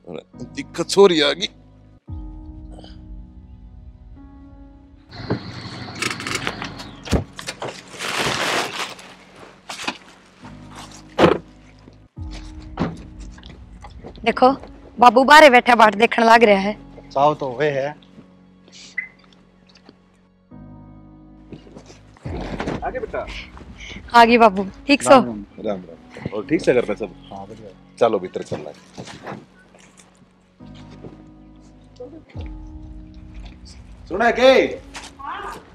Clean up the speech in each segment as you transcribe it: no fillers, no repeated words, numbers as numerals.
दिक्कत छोरी आ गई। देखो बाबू बाहर बैठा बाट देखने लग रहा है। चाव तो वे है। आगे बेटा। आगे बाबू ठीक सो। राम राम। और ठीक से घर पे सब? हाँ बढ़िया। चलो भीतर चल रहा है। सुना के?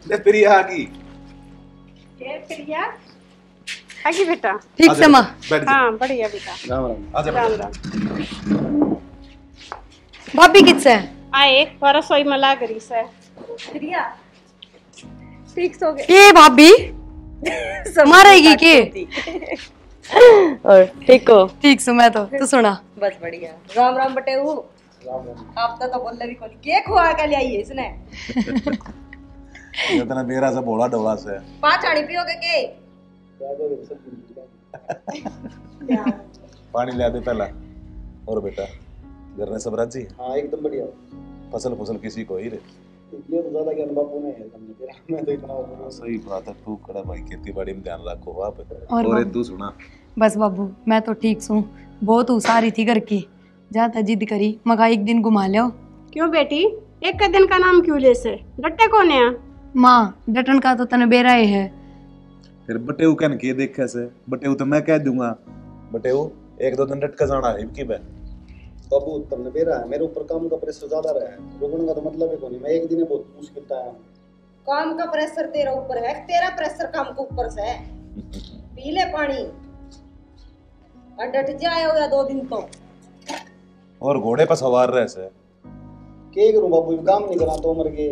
ले प्रिया आगी। के प्रिया? आगे बेटा। ठीक से माँ। हाँ बढ़िया बेटा। राम राम। आजा राम बेटा। राम। भाभी किससे? आए रसोई में लाग रही से। प्रिया ठीक सो गए। ये भाभी मारेगी के? और ठीक हो? ठीक सो मैं तो सुना। बस बढ़िया। राम राम बटे हूँ। आप तो बोल भी कोनी के खुआ के ले आई है इसने। इतना मेरा सा भोला डोला से। पांच आनी पियोगे के? पानी ले दे पहला। और बेटा घर में सब राजी? हाँ एकदम बढ़िया। फसल किसी को ही रे? ये तो ज्यादा ज्ञान बापू ने है तुमने तेरा, मैं तो इतना सही बात है। तू कड़ा भाई खेती बाड़ी में ध्यान रखो आप। और और तू सुना। बस बाबू मैं तो ठीक सू। बहुत उसारी थी घर की। ज्यादा जिद करी मगा एक दिन घुमा लियो। क्यों बेटी एक का दिन का नाम क्यों ले से? डट्टे कौन है? माँ डटन का तो तने बेरा ही है। फिर बटेऊ कहन के देखे से? बटेऊ तो मैं कह दूंगा। बटेऊ एक दो दिन डट का जाना है की बे। बाबू तुमने बेरा है, मेरे ऊपर काम का प्रेशर ज्यादा रहा है। रुकने का तो मतलब है कोनी। मैं एक दिन बहुत मुश्किल था। काम का प्रेशर तेरा ऊपर है, तेरा प्रेशर काम के ऊपर से है। पी ले पानी और डट जाए या 2 दिन तो। और घोड़े पर सवार रहे से के करूं बाबू, काम नहीं करा तो उम्र के।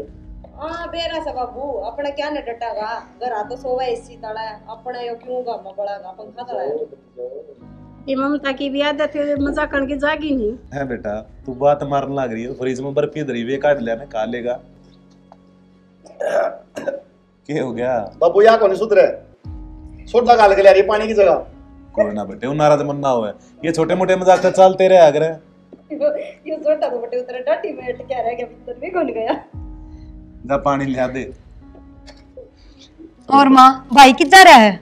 हाँ बेरा सा बाबू अपना क्या न डटागा। घर आ तो सोवा एसी तड़ा अपना यो क्यों गा बड़ागा पंखा तड़ा है। ये ममता की भी आदत है, मजाक करके जागी नहीं है बेटा। तू बात मारने लग रही है। फ्रिज में बर्फी धरी हुई काट लिया ना, खा लेगा। क्या हो गया बाबू? यहाँ कौन सुधरे? सोडा गाल के ले रही पानी की जगह। कोई ना बेटे वो नाराज मन ना हो। ये छोटे मोटे मजाक तो चलते रहे अगर। ये छोटा तो बटे उतरे डटी में अटका रह गया, भीतर भी घुल गया। जा पानी लिया दे। और माँ भाई किधर है?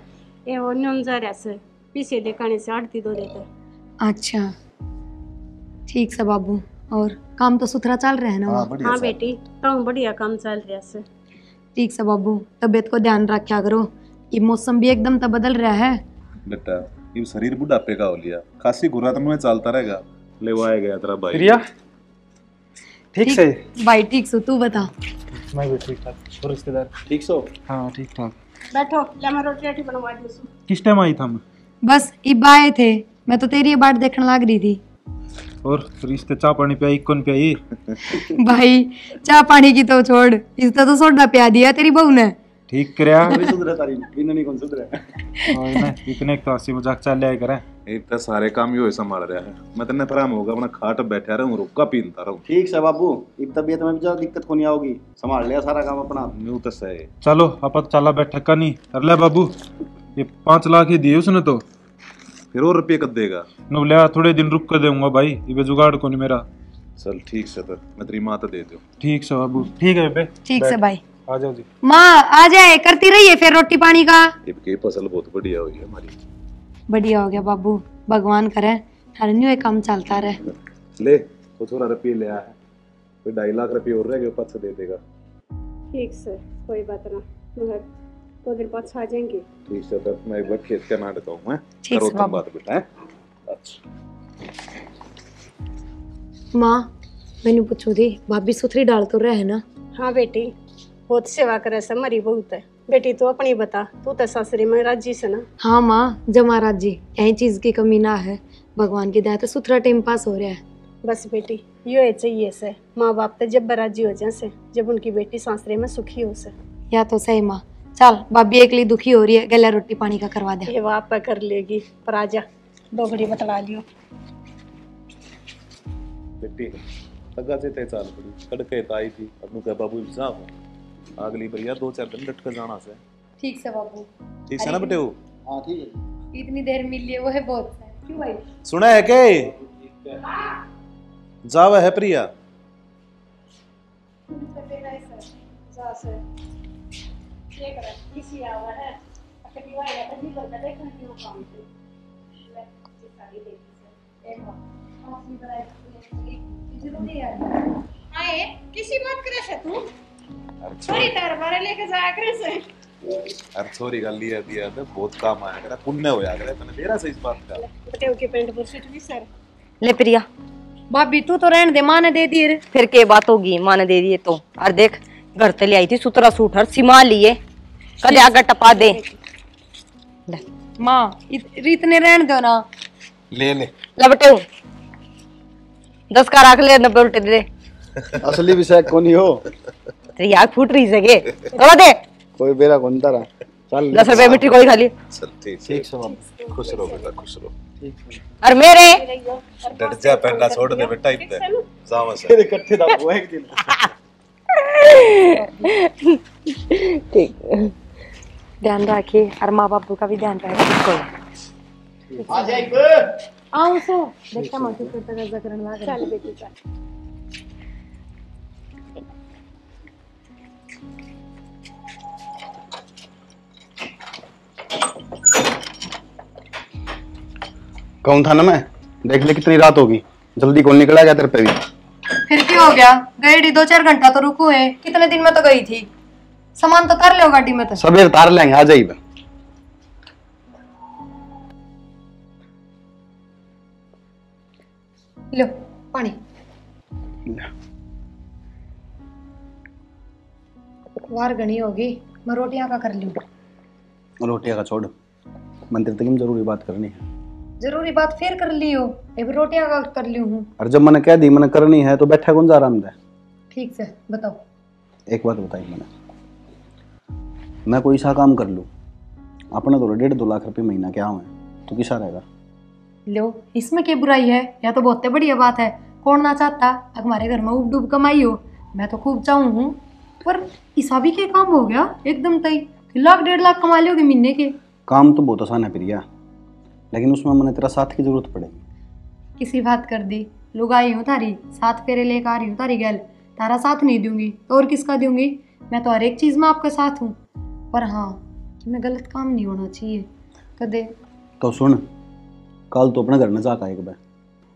ये वो न्यून जा रहा से पीछे लेकाने से आड़ती दो देते। अच्छा ठीक से बाबू। और काम तो सुथरा चल रहा है ना? हाँ बेटी तो बढ़िया काम चल रहा से। ठीक से बाबू तबीयत को ध्यान रखा करो। ये मौसम भी एकदम तो बदल रहा है बेटा। ये शरीर बुढ़ापे का हो लिया। खांसी घुरा तो में चलता रहेगा। ले वो आएगा तेरा भाई। प्रिया ठीक से? भाई ठीक सो तू बता। मैं भी ठीक ठाक। और रिश्तेदार ठीक सो? हाँ ठीक ठाक। बैठो ले मैं रोटी रोटी बनवा दूँ। किस टाइम आई था मैं? बस इब आए थे। मैं तो तेरी बाट देखने लग रही थी। और रिश्ते चाय पानी पियाई कौन पियाई? भाई चाय पानी की तो छोड़, इसका तो सोडा पिया दिया तेरी बहू ने। ठीक करया। सुधरे तारी इन नहीं कौन सुधरे। और ना इतने तो हंसी मजाक चल लिया करे। एक तो सारे काम यो संभाल रहा है। मैं तन्ने फराम होगा अपना खाट बैठा रहूं रुका पीनता रहूं। ठीक से बाबू इब तबीयत में भी ज्यादा दिक्कत को नहीं आओगी। संभाल लिया सारा काम अपना। न्यू तो सही। चलो अपन चला बैठा का नहीं कर ले बाबू। ये 5 लाख ही दिए उसने तो। फिर और रुपये कब देगा? नुबलिया थोड़े दिन रुक कर दूंगा भाई। ये जुगाड़ को नहीं मेरा। चल ठीक से तो मैं तेरी माँ तो दे दूं। ठीक से बाबू। ठीक है बेबे। ठीक से भाई। आ जाओ जी। माँ आ जाए करती रहिए फिर रोटी पानी का। इनकी फसल बहुत बढ़िया हुई है हमारी। बढ़िया हो गया बाबू। भगवान करे हर न्यू काम चलता रहे। ले कुछ और रुपये ले आया है। कोई 2.5 लाख रुपये और रह गए ऊपर से दे देगा। ठीक से कोई बात ना। 2 दिन बाद आ जाएंगे। ठीक है तो मैं एक बार खेत का नाटक कहूँ। ठीक से बाबू। बात बेटा है। अच्छा माँ मैंने पूछू थी भाभी सुथरी डाल तो रहे है ना? हाँ बेटी बहुत सेवा करे से मरी बहुत है। बेटी तू अपनी बता, तू तो सासरी में राजी से ना? हाँ माँ जमा जी यही चीज की कमी ना है। भगवान की दया तो सुथरा टाइम पास हो रहा है। बस बेटी यो है चाहिए से। माँ बाप तो जब राजी हो जाए से जब उनकी बेटी सासरे में सुखी हो से। या तो सही माँ। चल भाभी एक लिए दुखी हो रही है, गला रोटी पानी का करवा दे। ये वाप कर लेगी पर आजा 2 घड़ी बतला लियो। बेटी तगा से ते चाल पड़ी कड़के ताई थी। अब कह बाबू साहब अगली भैया 2-4 दिन लटक जाना से। ठीक से बाबू। ठीक है ना बेटे? वो हाँ ठीक है। इतनी देर मिल लिए वो है बहुत है। क्यों भाई? सुना है के? जावा है प्रिया। आए किसी बात करे से तू छोरी तार बारे लेके जाया करे से। अरे छोरी का लिया दिया तो बहुत काम आया करे, पुण्य होया करे, तने देरा से इस बात का। बटेव के पेंट पर सेट भी सर। ले प्रिया, भाभी तू तो रहने दे, माँ ने दे दिए। फिर के बात होगी, माँ ने दे दिए तो। और देख घर ते ले आई थी सुतरा सूट हर सिमा लिए, कदे आगे टपा दे। माँ इतने रहने दो ना। ले लबटे 10 का रख ले, 90 उल्टे दे। असली विषय कोनी हो तेरी आग फूट रही सके तो दे। कोई बेरा कौन तारा चल 10 रुपए मिट्टी कोई खाली। चल ठीक है, खुश रहो बेटा, खुश रहो। और मेरे डट जा, पहनना छोड़ दे बेटा, इतने जावा से तेरे इकट्ठे दा वो एक दिन। ठीक, ध्यान रखिए और माँ बापू का भी ध्यान रखिए। आ जाए आओ सो देखता माँ की फिर तक करने लगा। चल बेटी चल। कौन था ना मैं, देख ले कितनी रात होगी, जल्दी कौन निकला गया तेरे पे भी। फिर क्या हो गया, गई 2-4 घंटा तो रुको है, कितने दिन में तो गई थी। सामान तो कर लो गाड़ी में तो। सवेर तार लेंगे, आ जाइए। लो पानी। वार घनी होगी, मैं रोटियां का कर लूं। रोटियां का छोड़, मंदिर तक जरूरी बात करनी है। जरूरी बात फिर कर लियो, अब रोटियां का कर ली हूँ। और जब मैंने कह दी मैंने करनी है तो बैठा कौन जा आराम दे। ठीक से बताओ। एक बात बताई मैंने, मैं कोई सा काम कर लूँ, अपना तो 1.5-2 लाख रुपए महीना क्या हुआ तो किसा रहेगा। लो इसमें क्या बुराई है, या तो बहुत बढ़िया बात है। कौन ना चाहता हमारे घर में उब डूब कमाई हो, मैं तो खूब चाहूँ हूँ। पर इसा भी क्या काम हो गया एकदम तय 1-1.5 लाख कमा लोगे महीने के। काम तो बहुत आसान है प्रिया, लेकिन उसमें मैंने तेरा साथ की जरूरत पड़ेगी। किसी बात कर दी, लोग आई हूँ थारी 7 फेरे लेकर आ रही हूँ तारी गैल, तारा साथ नहीं दूंगी तो और किसका दूंगी। मैं तो हर एक चीज में आपके साथ हूँ, पर हाँ कि मैं गलत काम नहीं होना चाहिए कदे। तो सुन, कल तो अपने घर में जाकर एक बार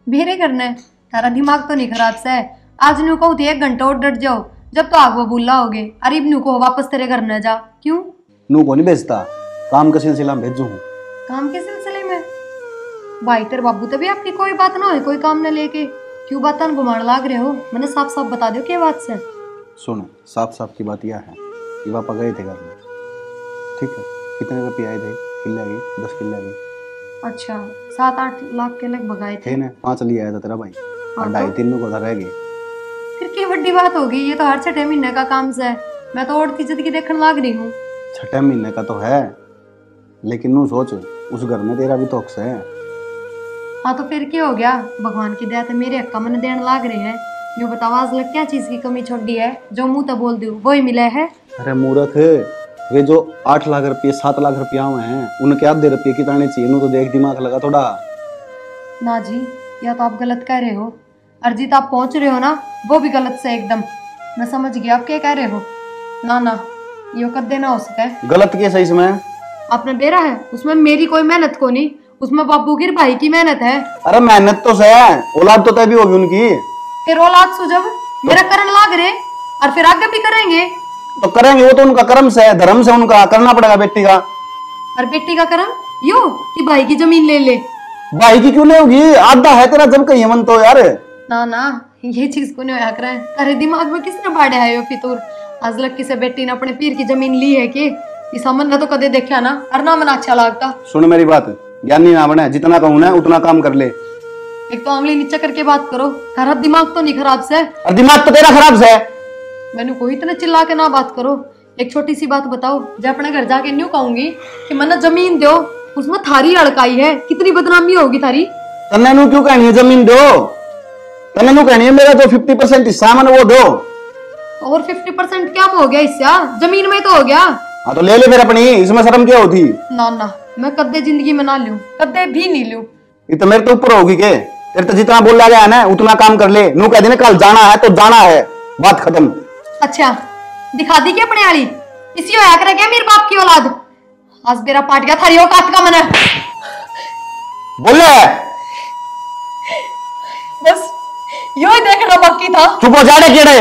मेरे करना है, तारा दिमाग तो नहीं खराब से। आज न्यू कहूँ 1 घंटा और डट जाओ, जब तो आग बुल्ला हो गए। अरे न्यू को वापस तेरे घर न जा, क्यों? नू को नहीं भेजता, काम के सिलसिला में भेजू हूँ। काम के सिलसिले में? भाई तेरे बाबू तभी आपकी कोई बात ना हो, कोई काम न लेके क्यों बात घुमाने लाग रहे हो? मैंने साफ साफ बता दो क्या बात से। सुन, साफ साफ की बात यह है कि पापा गए थे घर में, ठीक है। कितने रुपये आए थे? किले गए, 10 किले गए। अच्छा 7-8 लाख के लगभग आए थे ना। 5 लिए आया था तेरा भाई और 2.5-3 को रह गए। फिर क्या बड़ी बात होगी, ये तो हर 6 महीने का काम से है। मैं तो और जिंदगी देखने लाग रही हूँ। 6 महीने का तो है, लेकिन नू सोच उस घर में तेरा भी तो हक है। हाँ तो फिर क्या हो गया, भगवान की दया तो मेरे हक्का मन देने लाग रहे हैं। यूँ बताओ आज लग क्या चीज की कमी छोड़ी है जो मुंह तो बोल दूं वही मिला है। अरे मूर्ख, वे जो 8 लाख रुपये 7 लाख रुपया हुए हैं उनके आधे रुपये किताने चाहिए, नू तो देख दिमाग लगा थोड़ा। ना जी, या तो आप गलत कह रहे हो, अर्जित आप पहुंच रहे हो ना वो भी गलत से एकदम। मैं समझ गया आप क्या कह रहे हो। ना ना, यो कर देना हो सके। गलत कैसे इसमें? आपने बेरा है उसमें मेरी कोई मेहनत को नहीं, उसमें बाबू की भाई की मेहनत है। अरे मेहनत तो से है, औलाद तो तय भी होगी उनकी। फिर औलाद सो जब मेरा करन लाग रहे और फिर आगे भी करेंगे तो करेंगे, वो तो उनका कर्म से है, धर्म से उनका करना पड़ेगा बेटी का। और बेटी का कर्म यो कि भाई की जमीन ले ले। भाई की क्यों लेगी, आधा है तेरा जब कहीं मन तो यार। ना ना, ये चीज को नहीं होया करे। अरे दिमाग में किसने बाढ़े है यो फितूर। आज लक्की से बेटी ने अपने पीर की जमीन ली है कि इस अमन ने तो कदे देखा ना, और ना मन अच्छा लगता। सुन मेरी बात, ज्ञानी ना बने, जितना कहूं ना उतना काम कर ले। एक तो आंगली नीचे करके बात करो, तारा दिमाग तो नहीं खराब से? और दिमाग तो तेरा खराब से। मैंने कोई इतने चिल्ला के ना बात करो। एक छोटी सी बात बताओ, जब अपने घर जाके न्यू कहूंगी कि मैंने जमीन दो, उसमें थारी अड़काई है, कितनी बदनामी होगी थारी। तन्ने नू क्यों कहनी है जमीन दो? तन्ने नू कहनी है मेरा जो 50% हिस्सा है वो दो। और 50% क्या हो गया हिस्सा, जमीन में तो हो गया। हाँ तो ले ले फिर अपनी, इसमें शर्म क्या होती? ना ना, मैं कद्दे जिंदगी में ना लूं, कद्दे भी नहीं लूं। ये तो मेरे तो ऊपर होगी के। तेरे तो जितना बोला गया है ना उतना काम कर ले। नू कह देने कल जाना है तो जाना है, बात खत्म। अच्छा दिखा दी क्या अपने वाली? इसी होया करे क्या मेरे बाप की औलाद? आज मेरा पाट गया थारी औकात का मन है। बोले बस यो ही देखना बाकी था। चुप हो जाने केड़े,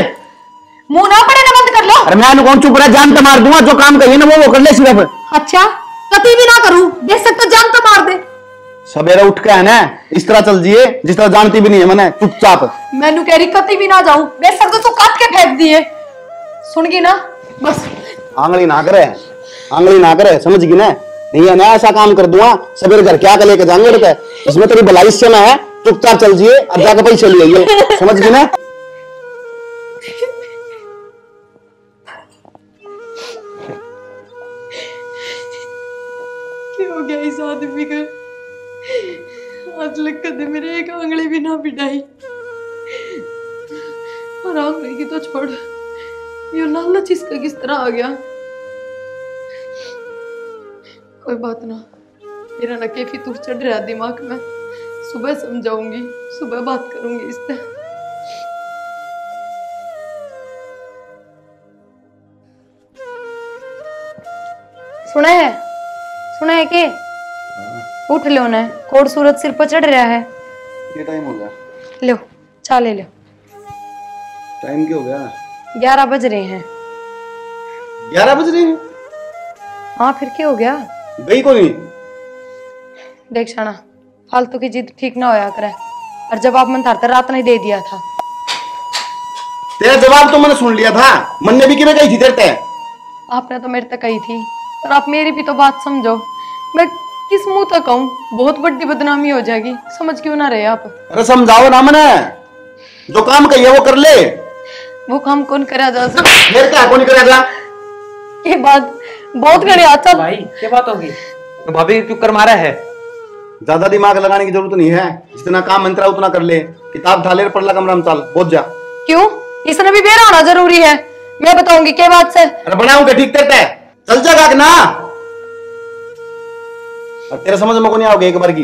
मुंह ना पड़े ना बंद कर लो। अरे मैं कौन चुप रहा, जान तो मार दूंगा। जो काम करिए ना वो कर ले सिर्फ। अच्छा कति भी ना करूं, देख सकते जान तो मार दे। सवेरे उठ के है ना इस तरह चल जिए जिस तरह जानती भी नहीं है मैंने, चुपचाप। मैनू कह रही कति भी ना जाऊं, देख सकते तो काट के फेंक दिए। सुन गई ना? बस आंगली ना करे, आंगली ना करे, समझ गई ना? नहीं है ना ऐसा काम कर दूंगा सवेरे घर क्या कर लेके जाएंगे रुपए, इसमें तेरी भलाई से ना है। चुपचाप चल जिए अब जाकर पैसे ले आइए, समझ गई ना? क्या हो गया इस आदमी का? आज लग कदे मेरे एक आंगली भी ना बिठाई। और आंगली की तो छोड़, ये लालच इसका किस तरह आ गया? कोई बात ना, मेरा ना कैफी तुर चढ़ रहा दिमाग में। सुबह समझाऊंगी, सुबह बात करूंगी इससे। सुना है के? उठ लो ना, कोड सूरत सिर पर चढ़ रहा है। ये टाइम हो गया, लो चाय ले लो। टाइम क्या हो गया? 11 बज रहे हैं। 11 बज रहे हैं? हाँ फिर क्या हो गया? गई को नहीं? देख शाना, फालतू की जिद ठीक ना होया करे। और जवाब मन था रात नहीं दे दिया था। तेरा जवाब तो मैंने सुन लिया था, मन ने भी कि मैं गई थी तेरे ते। आपने तो मेरे तक कही थी, पर आप मेरी भी तो बात समझो। मैं किस मुंह तक कहूँ, बहुत बड़ी बदनामी हो जाएगी। समझ क्यों ना रहे आप? अरे समझाओ ना मैंने, जो काम कहिए वो कर ले। वो काम कौन करा जा सकता? मेरे क्या कौन करेगा? ये बात बहुत घड़ी आता भाई क्या बात होगी? तो भाभी क्यों कर मारा है? ज्यादा दिमाग लगाने की जरूरत नहीं है, जितना काम मंत्रा उतना कर ले। किताब ढाले पढ़ला कमरा में चल, पहुंच जा। क्यों? इसने भी बेरा होना जरूरी है? मैं बताऊंगी क्या बात से। अरे बनाऊंगा ठीक देता है, चल जागा कि ना? अब तेरे समझ में को नहीं आओगे एक बार की।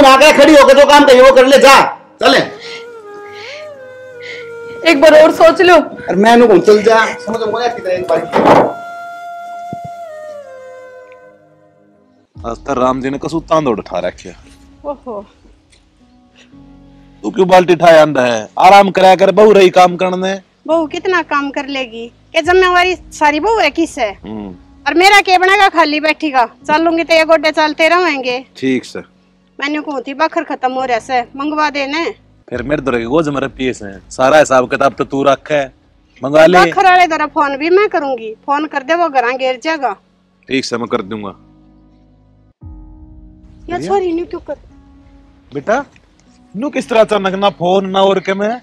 ना के खड़ी होकर जो काम कहिए वो कर ले, जा चले। एक बार और सोच लो। अरे मैं कहूं चल जा, समझ में को नहीं आती एक बार की। आज तक राम जी ने कसू तांदोड़ उठा रखे। ओहो तू क्यों बाल्टी उठाया अंधा है? आराम कराया कर, बहू रही काम करने। बहू कितना काम कर लेगी? क्या जिम्मेवारी सारी बहू है किस है? और मेरा क्या बनेगा खाली बैठी का? चलूंगी तो ये गोड्डे चलते रहेंगे। ठीक से मैंने कहूँ थी बखर खत्म हो रहा से, मंगवा देने। फिर मेरे दर गोज मेरे पीस है, सारा हिसाब किताब तो तू रखा है, मंगा ले। बखर वाले दरा फोन भी मैं करूंगी, फोन कर दे वो घर गिर जाएगा। ठीक से मैं कर दूंगा। या छोरी न्यू क्यों कर? बेटा नू किस तरह अचानक ना फोन ना और के में?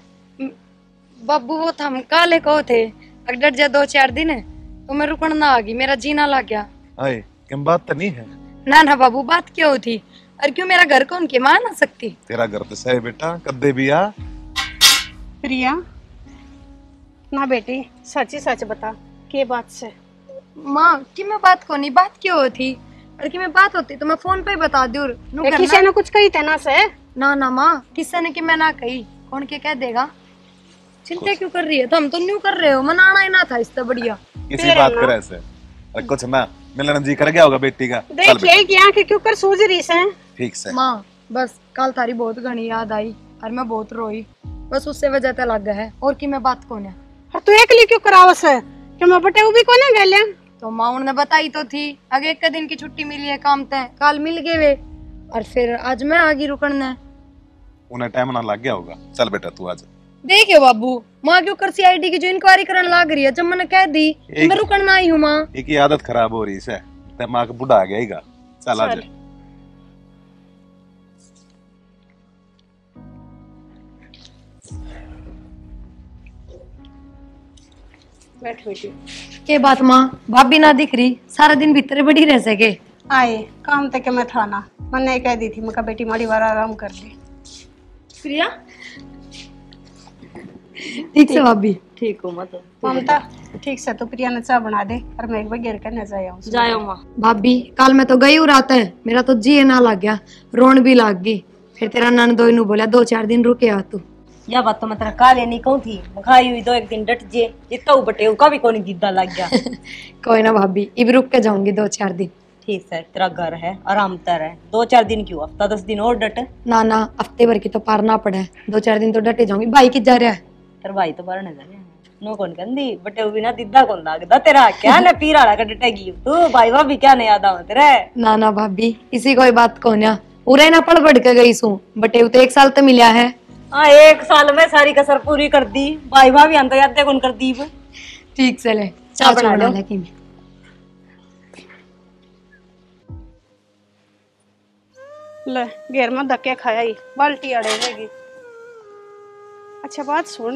बाबू वो थम काले को थे, अगर जा 2-4 दिन तो मैं रुकन ना आ गई, मेरा जीना लग गया। आए क्या बात तो नहीं है? ना ना बाबू बात क्यों होती? और क्यों मेरा घर कौन के मान आ सकती? तेरा घर तो सही बेटा, कद्दे भी आ। प्रिया ना बेटी सच ही सच बता, के बात से? माँ कि मैं बात को नहीं, बात क्यों होती? और कि मैं बात होती तो मैं फोन पे बता दूं। किसी ने कुछ कही थे ना से? ना ना माँ, किसी ने कि मैं ना कही, कौन के कह देगा? चिंता क्यों कर रही है? तो हम तो न्यू कर रहे हो, मनाना ही ना था इससे बढ़िया। किसी बात करे ऐसे? अरे कुछ ना, मिलन जी कर गया होगा बेटी का। देखिए कि आंखें क्यों कर सूझ रही से? ठीक से माँ बस कल थारी बहुत घनी याद आई और मैं बहुत रोई, बस उससे वजह ते लग है। और की मैं बात कौन है? और तू एकली क्यों करावस है? क्यों मैं बटे भी कोने गेले? तो माँ उन्होंने बताई तो थी, आगे 1 दिन की छुट्टी मिली है काम ते, कल मिल गए वे और फिर आज मैं आगी रुकने। उन्हें टाइम ना लग गया होगा। चल बेटा तू आज देखियो बाबू, माँ क्यों कर सीआईडी की जो इंक्वायरी करने लग रही है, जब मैंने कह दी मैं रुकना आई हूँ। माँ एक ही आदत खराब हो रही है, दिमाग बुढ़ा आ गया। चल आज बैठ बेटी। के बात माँ, भाभी ना दिख रही, सारा दिन भीतर बड़ी रह सके। आए काम तक मैं था ना, मैंने कह दी थी मैं बेटी माड़ी बार आराम कर ली। प्रिया ठीक से भाभी। ठीक हो मत ममता ठीक से तो प्रिया ने चाय बना दे और मैं एक बार घेर करने जायो माँ। भाभी कल मैं तो गई हूँ रात है, मेरा तो जी ना लग गया, रोन भी लग गई। फिर तेरा ननदोई नु बोला 2-4 दिन रुके आ तू। या बात तो मैं तेरा काले नहीं कहूँ थी, खाई हुई 2-1 दिन डट जे जितना बटे का भी कोनी दीदा लग गया। कोई ना भाभी, इब रुक के जाऊंगी 2-4 दिन। ठीक है, तेरा घर है, आराम तर है। 2-4 दिन क्यों, हफ्ता 10 दिन और डट। ना ना, हफ्ते भर की तो पार ना पड़े, 2-4 दिन तो डटे जाऊंगी। भाई किध जा रहा है? तेरा भाई तो बाहर जा रहा है। नो कौन कंदी बटे वो बिना दीदा कौन लागदा तेरा क्या ना पीरा का डटेगी तू। भाई भाभी क्या नहीं याद आवा तेरे? ना ना भाभी, इसी कोई बात को ना उरे ना पड़ बढ़ के गई सू। बटे वो तो 1 साल तो मिला है। हाँ 1 साल में सारी कसर पूरी कर दी। भाई भाभी हम तो याद कौन कर दी। ठीक से ले चाय बना ले कि मैं ले घेर में धक्के खाया ही बाल्टी अड़े रहेगी। अच्छा बात सुन,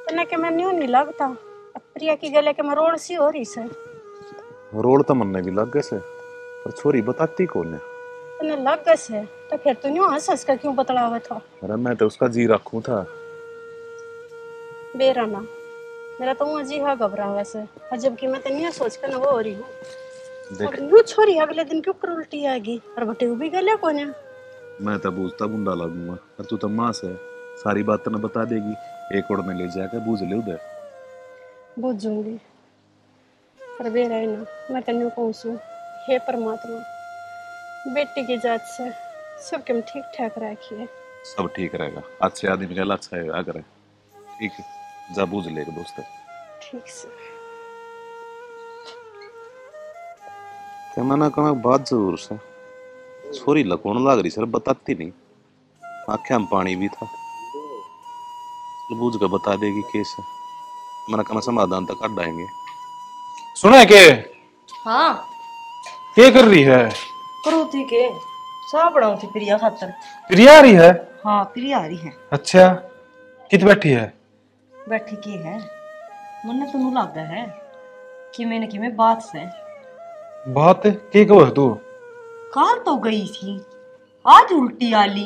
तने के मैं नहीं लगता प्रिया की गले के मैं रोड सी हो रही से। रोड तो मनने भी लग गए से, पर छोरी बताती कौन है? तने लग गए से तो फिर तू न्यू हंस का क्यों बतलावा था? अरे मैं तो उसका जी रखूं था। बेरा ना मेरा तो जी हा घबरा वैसे, जबकि मैं तो नहीं सोच कर ना वो हो रही हूँ। और न्यू छोरी अगले दिन क्यों कर उल्टी आएगी और बटे वो भी गले कौन है? मैं तो बूझता बुंडा लगूंगा, और तू तो माँ से सारी बात ना बता देगी। एक ओर में ले जाकर बूझ ले उधर। बूझूंगी पर बेरा है ना, मैं तेन कहूँ हे परमात्मा बेटी की जात से सबके ठीक ठाक रखिए। सब ठीक रहेगा, अच्छे आदमी का अच्छा है अगर है। ठीक है जा बूझ लेगा दोस्त। ठीक से क्या मना करना बात जरूर से छोरी लकोण लाग रही सर, बताती नहीं। आंखें में पानी भी था, बूझ कर बता देगी केस है। मना करना समाधान तक काट आएंगे। सुने के हाँ क्या कर रही है? करो थी के सा बनाऊ थी प्रिया खातर। प्रिया आ रही है? हाँ प्रिया आ रही है। अच्छा कित बैठी है? बैठी की है मन्ने तो नहीं लगा है कि मैंने कि मैं बात से बात की कहो तू? काल तो गई थी, आज उल्टी आली।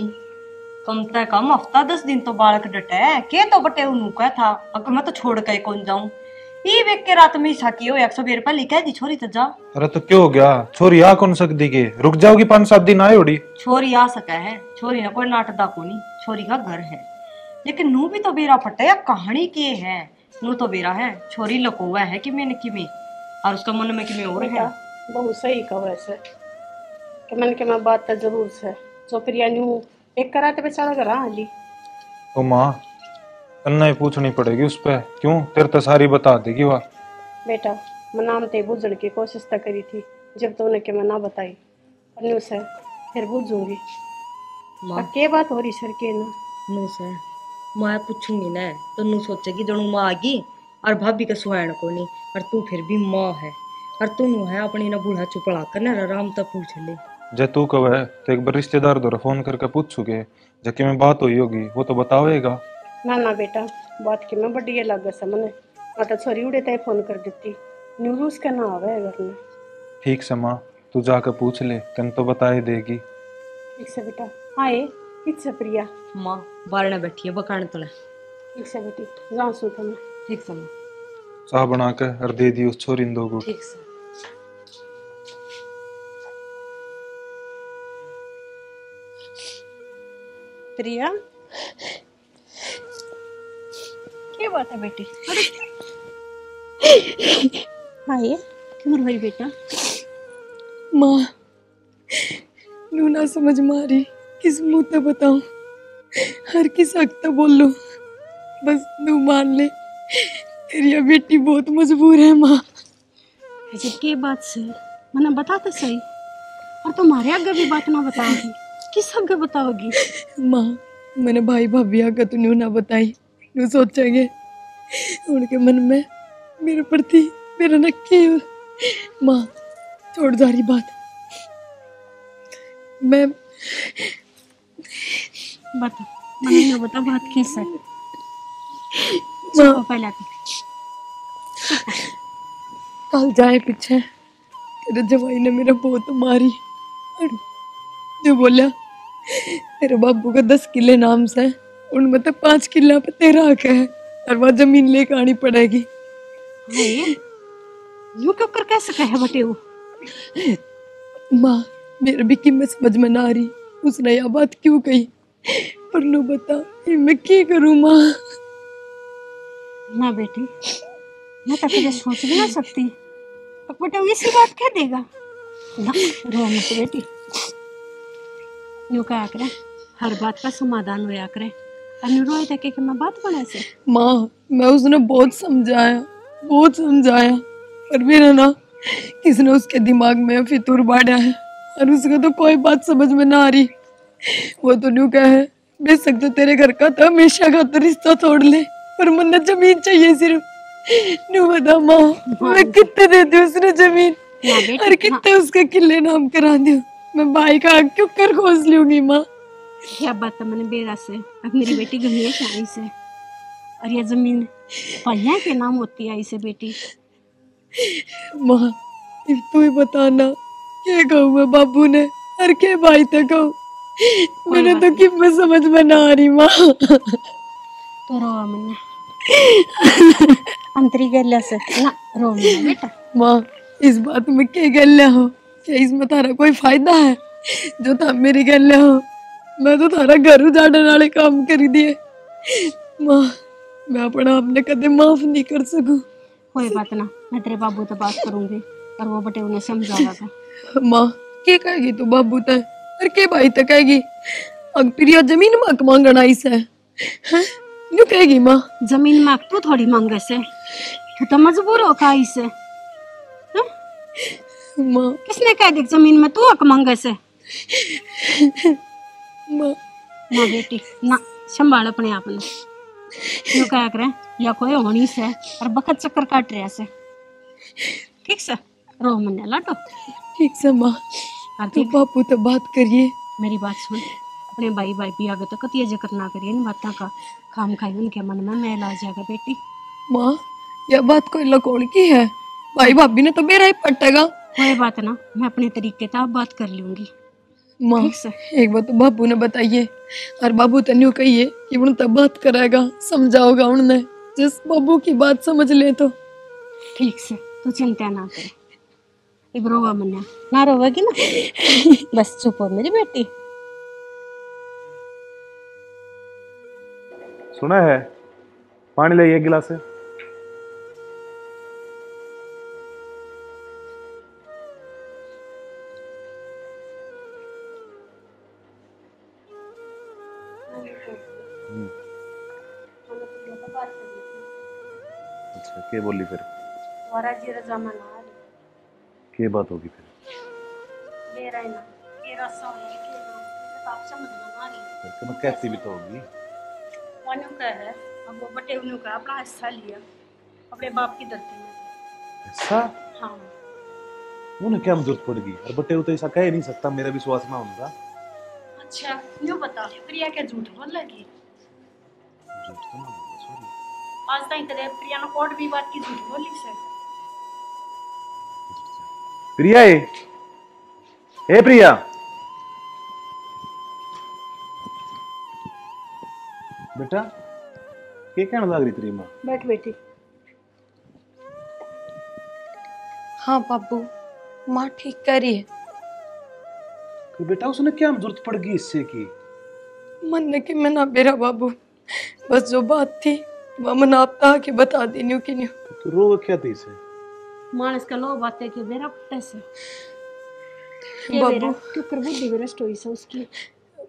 कम से कम हफ्ता 10 दिन तो बालक डटे के तो बटे उन्हों का था। अगर मैं तो छोड़ के कौन जाऊं ये वेख के रात में साकी हो 100 रुपया लिखा दी छोरी तो जा। अरे तो क्यों हो गया? छोरी आ कौन सकती के? रुक जाओगी 5-7 दिन आए उड़ी। छोरी आ सका है, छोरी ना कोई नाटदा को नहीं, छोरी का घर है। लेकिन नू भी तो बेरा फटा या कहानी के है। नू तो बेरा है छोरी लकोवा है कि मैंने कि में और उसका मन में कि में और है। बहुत सही कहो वैसे कि मन के मैं बात तो जरूर से जो प्रिया न्यू एक कराते बेचारा घर आली। ओ माँ कन्ना ही पूछनी पड़ेगी उस पे। क्यों तेरे तो सारी बता देगी वह। बेटा मैं नाम ते बुझने की कोशिश तो करी थी, जब तो उन्हें के मैं ना बताई और न्यू से फिर बुझूंगी के बात हो रही सर के ना। नू से मैं पूछूंगी ना तो नू सोचेगी जनू माँ आगी और भाभी का सुहान को नहीं, और तू फिर भी माँ है और तू नू है अपनी ना बूढ़ा चुपड़ा कर ना आराम तक पूछ ले। जे तू कब है तो एक बार रिश्तेदार द्वारा फोन करके पूछूगे जबकि में बात हुई होगी वो तो बतावेगा ना। ना बेटा बात की मैं बढ़िया लग समने मैं तो छोरी उड़े तय फोन कर देती न्यू रूस का ना आवे घर में। ठीक से माँ तू जाकर पूछ ले, तेन तो बता ही देगी। ठीक से बेटा। हाँ ये किस प्रिया माँ बाहर ना बैठी है बकाने तले। ठीक से बेटी जाऊँ सू तुम्हें। ठीक से माँ चाह बना के और दे दी उस छोरी दो गुट। ठीक से। प्रिया क्या बात है बेटी? हाँ ये क्यों भाई बेटा? माँ नू ना समझ मारी किस मुंह से बताऊं, हर किस हक तो बोल लो, बस नू मान ले तेरी बेटी बहुत मजबूर है। माँ ऐसे के बात से मैंने बताते सही और तुम्हारे आगे भी बात ना बताओगी किस आगे बताओगी? माँ मैंने भाई भाभी आगे तो न्यू ना बताई, न्यू सोचेंगे उनके मन में मेरे प्रति मेरा नक्की। माँ छोड़ जा रही बात, मैं बता मैंने बता बात किस है? माँ पहले कल जाए पीछे तेरे जवाई ने मेरा बहुत मारी और जो बोला तेरे बाबू का 10 किले नाम से उनमें तो 5 किला पे तेरा हक है और वह जमीन लेके आनी पड़ेगी। यूं क्यों कर कह सके है बटे वो? माँ मेरे भी की मैं समझ में ना आ रही उसने यह बात क्यों कही, पर नो बता मैं क्या करूँ माँ। ना बेटी मैं तो कभी सोच भी ना सकती, अब बटे वो इसी बात कह देगा। ना रो मत बेटी, यूं कहा करे हर बात का समाधान होया करे। रोए थे कि मैं बात बना से माँ मैं उसने बहुत समझाया पर मेरा ना किसने उसके दिमाग में फितूर बांधा है और उसको तो कोई बात समझ में ना आ रही। वो तो न्यू कहा है बेशक तो तेरे घर का तो हमेशा का तो रिश्ता तोड़ ले पर मन जमीन चाहिए सिर्फ। न्यू बता माँ मैं कितने दे दी उसने जमीन और कितने उसके किले नाम करा दूं, मैं भाई का हक क्यों कर खोज लूंगी माँ। क्या बात है मैंने बेरा से अब मेरी बेटी गई है से और ये जमीन भैया के नाम होती है इसे बेटी। माँ तू ही बताना क्या कहूँ मैं बाबू ने और क्या भाई तक कहूँ, मैंने तो कि मैं समझ में ना आ रही माँ। तो रो मैंने अंतरी गल्या से ना रो बेटा। माँ इस बात में क्या गल्या हो, क्या इसमें तारा कोई फायदा है जो था मेरी गल्या हो, मैं तो थारा घर उजाड़ने वाले काम कर दिए। माँ मैं अपना आपने कदे माफ नहीं कर सकूं। कोई बात ना मैं तेरे बाबू से बात करूंगी और वो बटे उन्हें समझाएगा। माँ क्या कहेगी तू बाबू तक और के भाई तक कहेगी अग प्रिया जमीन मांग मांगना इसे न्यू कहेगी माँ जमीन मांग तू थोड़ी मांगे से तू तो मजबूर हो का इसे। माँ किसने कह दी जमीन में तू हक मांगे से? माँ ना बेटी ना संभाल अपने आप ने, क्यों क्या करे या कोई होनी से और बखत चक्कर काट रहा से। ठीक से रो मन्ने लाटो। ठीक से माँ तू बापू तो बात करिए। मेरी बात सुन अपने भाई भी आगे तो कतिया जिक्र ना करिए इन बातों का, खाम खाई उनके मन में मैल आ जाएगा बेटी। माँ यह बात कोई लकोड़ की है, भाई भाभी ने तो मेरा ही पटेगा। कोई बात ना मैं अपने तरीके से बात कर लूंगी। माँ एक बात तो बाबू ने बताइए और बाबू तो न्यू कहिए कि उन तब बात कराएगा समझाओगा उन्हें जिस बाबू की बात समझ ले तो। ठीक से तू चिंता ना करे, अब रोवा मन्ना ना रोवेगी ना बस चुप हो मेरी बेटी। सुना है पानी ले एक गिलास है। अच्छा क्या बोली फिर? क्या बात होगी फिर? मैं कहती भी तो होगी। है अब वो बटे उन्हों का अपना हिस्सा लिया अपने बाप की धरती में। ऐसा? हाँ उन्हें क्या जरूरत पड़ेगी और बटे तो ऐसा कह नहीं सकता, मेरा विश्वास ना होगा। अच्छा यूं बता प्रिया क्या झूठ बोल लगी? झूठ तो ना बोला सॉरी। आज तक तेरे प्रिया ने कोट भी बात की झूठ बोली से। प्रिया ए प्रिया बेटा क्या कहना लग रही तेरी माँ? बैठ बेटी। हाँ बाबू माँ ठीक कर रही है। तो बेटा उसने क्या जरूरत पड़ गई इससे की? मन ने कि मैं ना मेरा बाबू बस जो बात थी वह मन आपता के बता दी न्यू की न्यू। तो रो क्या थी इसे? मानस का लो बातें कि मेरा पट्टे से बाबू तू कर बुद्धि भ्रष्ट हुई से उसकी।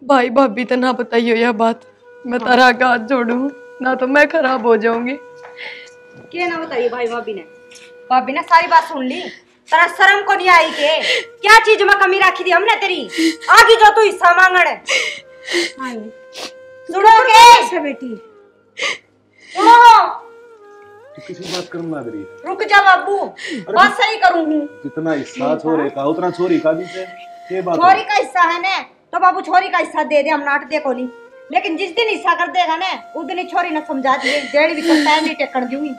भाई भाभी तो ना बताइयो यह बात, मैं तारा आगे हाथ जोड़ू ना तो मैं खराब हो जाऊंगी। क्या ना बताइए भाई भाभी ने सारी बात सुन ली, तेरा शर्म को नहीं आई के क्या चीज में कमी रखी थी हमने तेरी आगे जो तू हिस्सा मांगण सुनोगे बेटी। तू किसी बात करने लग रही है? रुक जा बाबू बात सही करूंगी। जितना हिस्सा छोरे का उतना छोरी का भी से ये बात छोरी का हिस्सा है ना तो बाबू छोरी का हिस्सा दे दे, हम नाट दे को नहीं, लेकिन जिस दिन हिस्सा कर देगा ना उस दिन छोरी ने समझा दिए डेढ़ भी करता है नहीं टेकन दूंगी।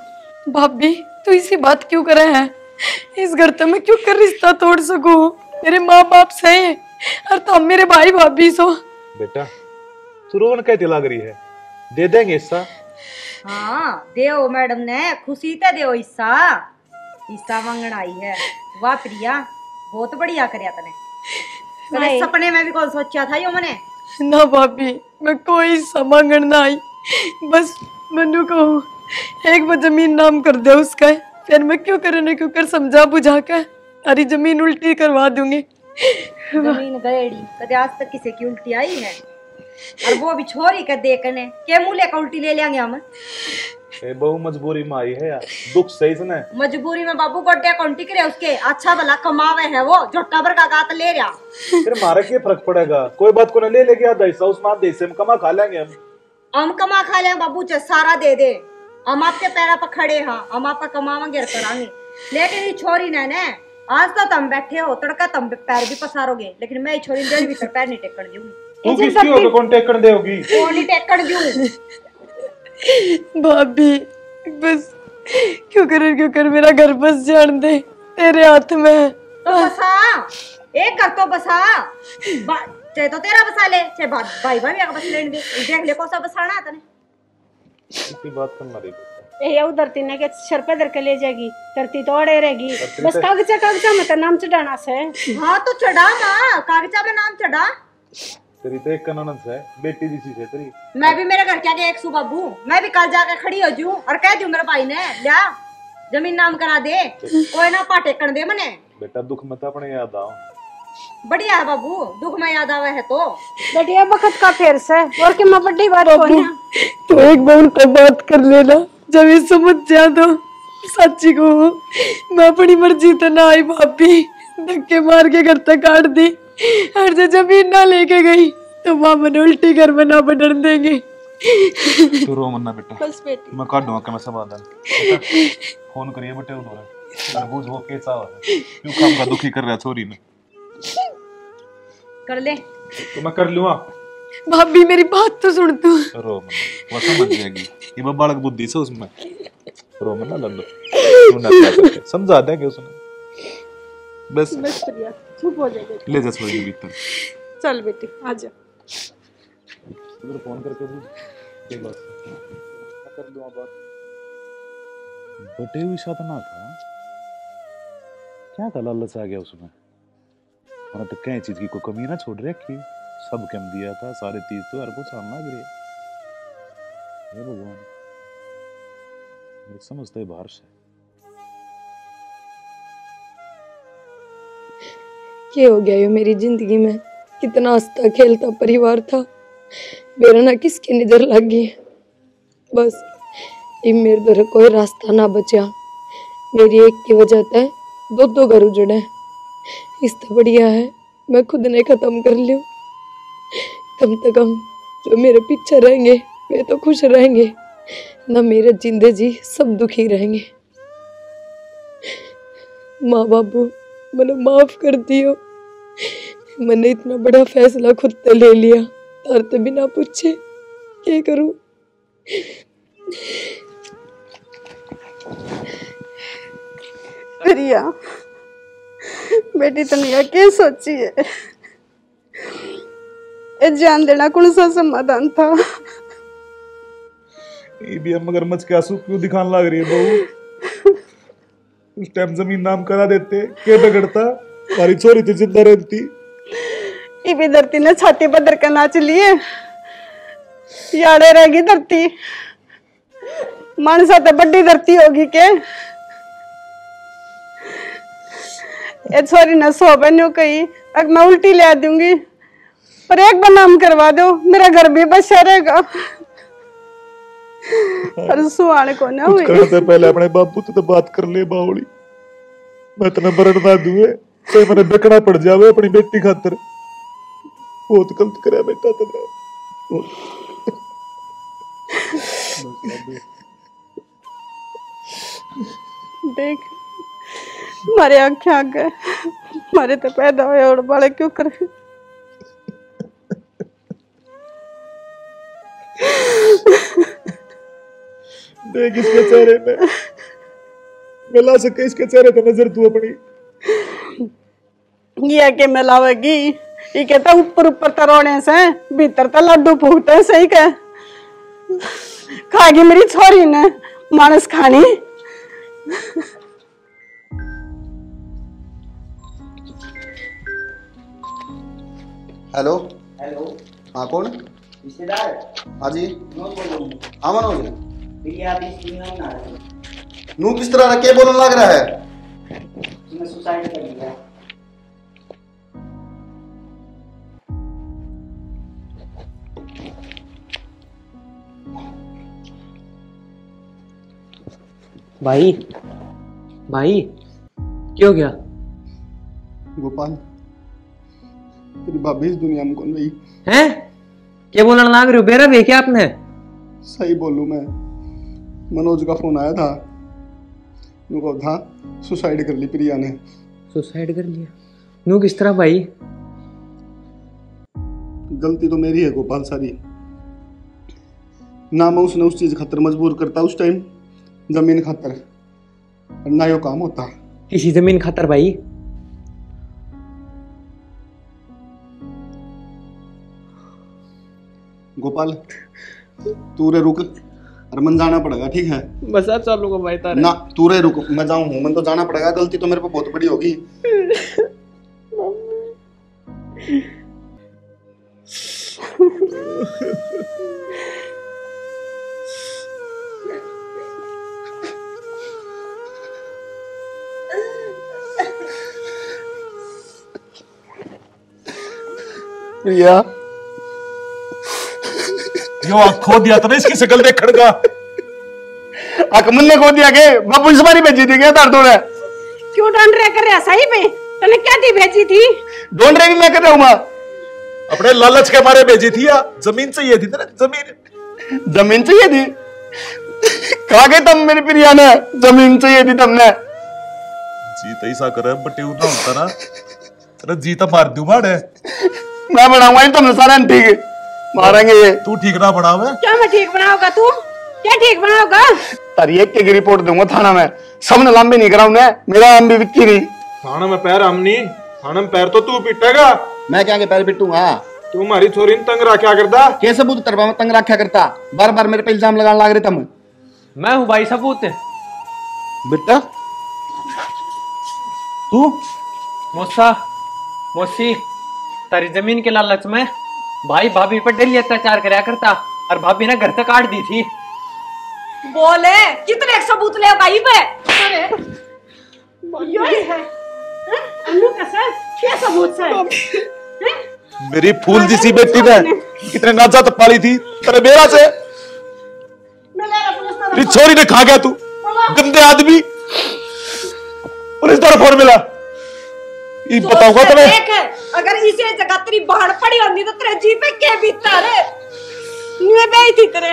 भाभी तू इसी बात क्यों करे है, इस घर तो मैं क्यों कर रिश्ता तोड़ सकूं, मेरे माँ बाप सही और तुम मेरे भाई भाभी सो। बेटा तू रोवन कहती लग रही है, दे देंगे हिस्सा। हाँ देओ मैडम ने खुशी ते देओ हिस्सा। हिस्सा मांगण आई है। वाह प्रिया बहुत बढ़िया करया तने। कदे सपने में भी कौन सोचा था यो मैंने। ना भाभी मैं कोई हिस्सा मांगण ना आई, बस मनु कहूँ एक बार जमीन नाम कर दे उसका, फिर मैं क्यों करने क्यों कर समझा बुझा के अरे जमीन उल्टी करवा दूंगी। जमीन गएड़ी कदे आज तक किसी की उल्टी आई है, और वो भी छोरी के देखने के मुँह लेकर उल्टी ले लेंगे हम। ए बहु मजबूरी में आई है यार, दुख सही से ना। मजबूरी में बाबू गोड्डे कौंटी करे उसके, अच्छा भला कमावे है वो, झोटा भर का गात ले रहा। फिर हमारा क्या फर्क पड़ेगा, कोई बात को ना ले लेके आधा हिस्सा उसमें आधे हिस्से में कमा खा लेंगे हम कमा खा लेंगे बाबू, चाहे सारा दे दे, हम आपके पैरा पर खड़े हाँ, हम आपका कमावांगे करांगे। लेकिन ये छोरी ने आज तो तुम बैठे हो तड़का तुम पैर भी पसारोगे, लेकिन मैं छोरी देर भीतर पैर नहीं टेकण दूंगी। तू किसकी हो कौन टेकण देगी? कौन नहीं टेकण दूं। भाभी बस क्यों कर मेरा घर बस जान दे, तेरे हाथ में है। तो बसा एक घर तो बसा, चाहे तो तेरा बसा ले, चाहे भाई भाई का बस लेने दे, देख ले कौन सा बसाना है तने। इतनी बात करना रे ये उधर तीन के सर पे धर के ले जाएगी, धरती तो अड़े रहेगी। बस कागजा में तो नाम चढ़ाना से। हाँ तो चढ़ा माँ, कागजा में नाम चढ़ा। तेरी तो एक कानून है, बेटी जैसी है तेरी। मैं भी मेरे घर के आगे एक सु बाबू, मैं भी कल जाके खड़ी हो जूं और कह दूं मेरे भाई ने लिया जमीन नाम करा दे, कोई ना पाटेकण दे मने। बेटा दुख मत अपने याद आओ। बढ़िया है बाबू, दुख में याद आवे है तो बढ़िया वक्त का फेर से और कि मैं बड़ी बात बाबू तो एक बार उनका बात कर लेना, जब ये समझ जा तो सच्ची को मैं अपनी मर्जी तो ना आई भाभी, धक्के मार के घर तक काट दी, और जो जमीन ना लेके गई तो मामा ने उल्टी घर में ना बढ़न देंगे। तू रो मन्ना बेटा, बस बेटी मैं काट दूंगा मैं समाधान। फोन करिए बेटे उन्होंने बूझ वो कैसा हो क्यों काम का दुखी कर रहा छोरी ने। कर ले तो मैं कर लूंगा। भाभी मेरी बात तो सुन तू। रो मन्ना वो समझ जाएगी, ये बालक बुद्धि से उसमें। रो मन्ना लल्लो तू ना क्या समझा देंगे उसने। बस प्रिया चुप हो जा, ले जा छोरी के भीतर। चल बेटी आजा। उधर फोन करके पूछ के बात कर दूंगा बात। बटे हुई साधना था क्या था, लालच आ गया उसमें। और तो कई चीज की कोई कमी ना छोड़ रखी, सब कम दिया था, सारे तीज तो हर कुछ आना लग रही है। भगवान मेरी समझते बाहर से क्या हो गया ये मेरी जिंदगी में, कितना हंसता खेलता परिवार था, मेरा ना किसकी नजर लग गई। बस ये मेरे द्वारा कोई रास्ता ना बचा, मेरी एक की वजह से दो घर उजड़े। इससे बढ़िया है मैं खुद ने खत्म कर लूं, कम से कम जो मेरे पीछे रहेंगे वे तो खुश रहेंगे, ना मेरे जिंदे जी सब दुखी रहेंगे। माँ बाबू मैंने माफ कर दियो, मैंने इतना बड़ा फैसला खुद से ले लिया, तारते बिना पूछे क्या करूं। प्रिया बेटी तनिया क्या सोची है, ये जान देना कौन सा समाधान था। ये भी हम मगरमच्छ के आंसू क्यों दिखाने लग रही है बहू। उस टाइम जमीन नाम करा देते क्या बिगड़ता, हमारी छोरी तो जिंदा रहती। ये भी धरती ने छाती पर धर के नाच लिए, याड़े रहेगी धरती, मानसा तो बड़ी धरती होगी के। ये छोरी ने सो बनो कही अब मैं उल्टी ले दूंगी, पर एक बार नाम करवा दो मेरा घर भी बचा रहेगा। पर सुहाने को ना हुई। करते पहले अपने बापू तो बात कर ले बावली, मैं इतना बरड़ ना दूए तो मैंने बेकड़ा पड़ जावे अपनी बेटी खातर। बहुत गलत करे बेटा तुमने। देख मारे आंखें आ गए, मारे तो पैदा हुए और बड़े क्यों करे। देख इसके चेहरे में, मिला सके इसके चेहरे पे नजर तू अपनी। ये के मिलावेगी, ये कहता ऊपर ऊपर तरोड़े से भीतर तो लड्डू फूटते सही कह। खाएगी मेरी छोरी ने मानस खानी। हेलो हेलो, हाँ कौन? रिश्तेदार। हाँ जी। हाँ मनोज। नू किस तरह क्या बोलने लग रहा है? सुसाइड कर लिया। भाई भाई क्या हो गया? गोपाल, तेरी भाभी इस दुनिया में कौन रही? हैं? क्या बोलने लग रहे हो? बेरा वे क्या आपने? सही बोलूं मैं, मनोज का फोन आया था, नुको था सुसाइड कर ली प्रिया ने। सुसाइड कर लिया? नू किस तरह भाई? गलती तो मेरी है गोपाल सारी, ना मैं उसने उस चीज खातर मजबूर करता उस टाइम, जमीन खातर, ना यो काम होता। किसी जमीन खातर भाई? गोपाल तू रे रुक, और मन जाना पड़ेगा, ठीक है? बस आप चलूंगा भाई तारे। ना तू रे रुक, मैं जाऊं हूं, मन तो जाना पड़ेगा, गलती तो मेरे पे बहुत बड़ी होगी। प्रिया, यो आँख खो दिया था ना इसकी शकल देख खड़का। अकमल ने खो दिया के बाबू इस बारी भेजी थी क्या तार तोड़े? क्यों ढूंढ रहे कर रहा सही में? तूने क्या दी भेजी थी? ढूंढ रहे भी मैं कर रहा हूँ। अपने लालच के मारे भेजी थी या जमीन चाहिए थी ना? जमीन जमीन चाहिए थी? कहा गए तुम मेरी प्रिया ने? जमीन चाहिए थी तुमने? जी तो ऐसा करे बटे ना होता ना तेरा जी तो मार दूं मारे। मैं बनाऊंगा तुमने सारा ठीक मारेंगे ये। तू ठीक ना बनावे? क्या मैं ठीक बनाऊंगा? तू क्या ठीक बनाओगा? तारी एक की रिपोर्ट दूंगा थाना में, सबने लंबे नहीं कराऊंगा, मेरा नाम भी विक्की नहीं। थाना में पैर हम नहीं, थाना में पैर तो तू पीटेगा। मैं क्या के पैर पिटूंगा? तू हमारी छोरी ने तंग रखा करता। क्या सबूत तरफा में तंग रखा करता? बार बार मेरे पे इल्जाम लगाने लग रहे तुम। मैं हूँ भाई सबूत। बेटा तू? मौसा मौसी तारी जमीन के लालच में भाई भाभी पर डेली अत्याचार कराया करता, और भाभी ने घर तक काट दी थी। बोले कितने सबूत ले भाई पे? यही है अन्नू का सर, क्या सबूत है? मेरी फूल जैसी बेटी ने कितने नाजात पाली थी तेरे बेरा से। तेरी छोरी ने खा गया तू, गंदे आदमी। पुलिस द्वारा फोन मिला, ये बताऊंगा तुम्हें। अगर इसे जगह तेरी बाहर पड़ी होती तो तेरे जी पे क्या बीतता रे? मैं गई थी तेरे